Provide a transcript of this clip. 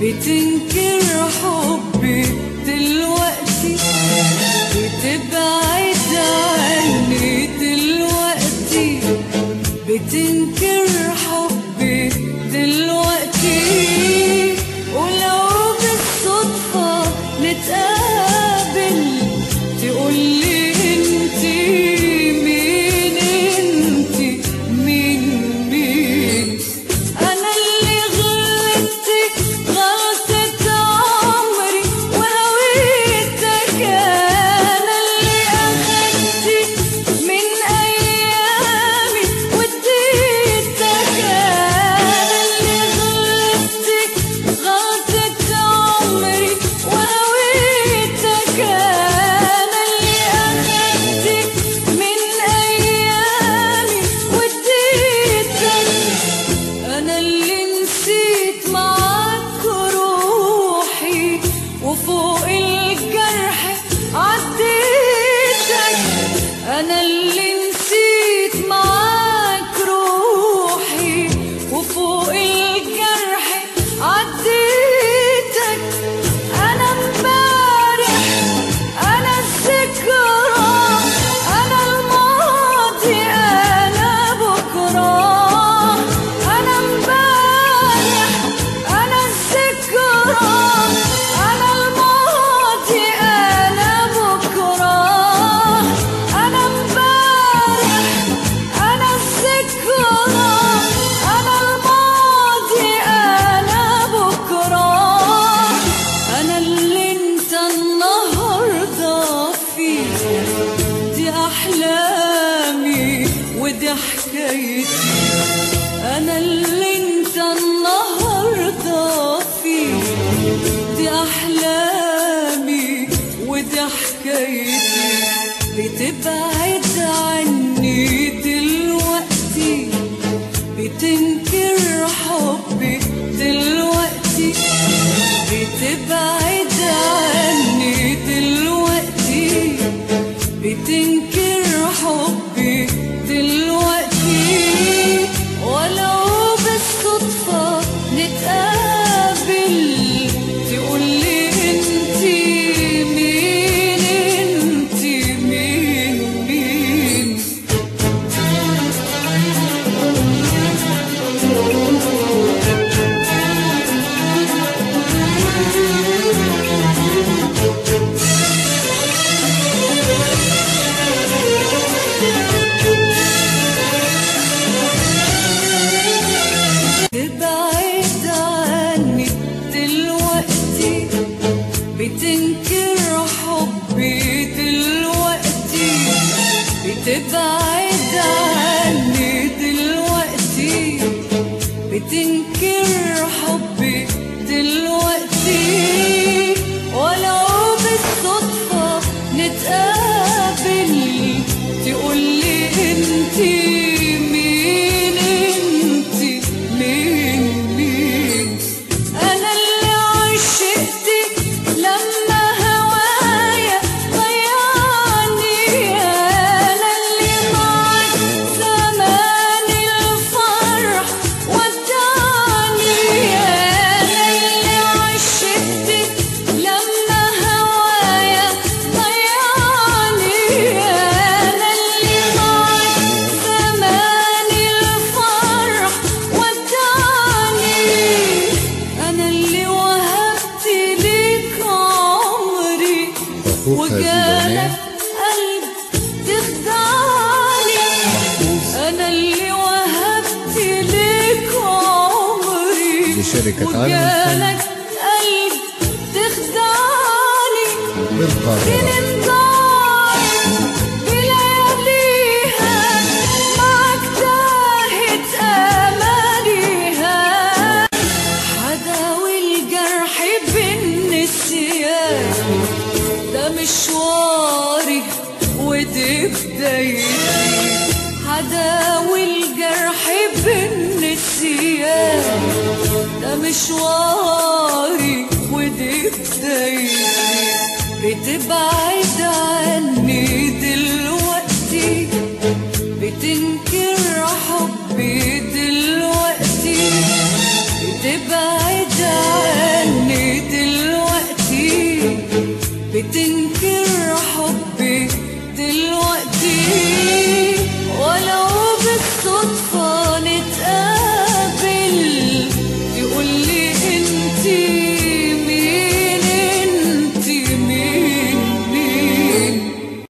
بتنكر حبي دلوقتي، بتبعد عني دلوقتي، بتنكر حبي دلوقتي. ولو بالصدفة نتقابل تقولي انتي مين، انتي مين مين. انا اللي غلطتك غلطة عمري وهويتك، انا اللي اخدتك من ايامي واديتك، انا اللي غلطتك غلطة عمري وهويتك، انا اللي اخدتك من ايامي واديتك، انا اللي نسيت معاك روحي وفوق الجرح عديتك، انا اللي نسيت معاك روحي وفوق الجرح عديتك. انا امبارح، انا الذكرى، انا الماضي، انا بكره، انا امبارح، انا الذكرى، انا الماضي، انا بكره، انا امبارح، انا الذكرى، انا الماضي، انا بكره، انا اللي انت النهارده فيه. دي احلامي ودي حكايتي، انا اللي انت النهارده فيه. دي احلامي ودي حكايتي، بتبعد عني دلوقتي، بتنكر حبي دلوقتي، بتبعد عني دلوقتي، بتنكر حبي دلوقتي. ولو بالصدفة نتقابل تقولي انتي مين، انتي مين مين. تبعد عني دلوقتي، بتنكر حبي دلوقتي، بتبعد عني دلوقتي، بتنكر حبي دلوقتي. ولو بالصدفة نتقابل تقولي انتي مين، انتي مين مين. انا اللي عشقتك لما هوايا ضيعني، انا اللي معك زمان الفرح وداني، انا اللي عشقتك لما هوايا ضيعني، انا اللي معك زمان الفرح وداني، انا اللي وهبت ليك عمري وجالك قلب تخدعني، انا اللي وهبت ليك عمري لشركة عالم وجالك قلب تخدعني. بالقاهرة. سنين ضاعت بلياليها معك تاهت اماليها، حداوي الجرح بالنسيان، ده مشواري ودي بدايتي، حداوي الجرح بالنسيان، ده مشواري ودي بدايتي، بتبعد عني دلوقتي، بتنكر حبي دلوقتي، بتبعد عني بتنجح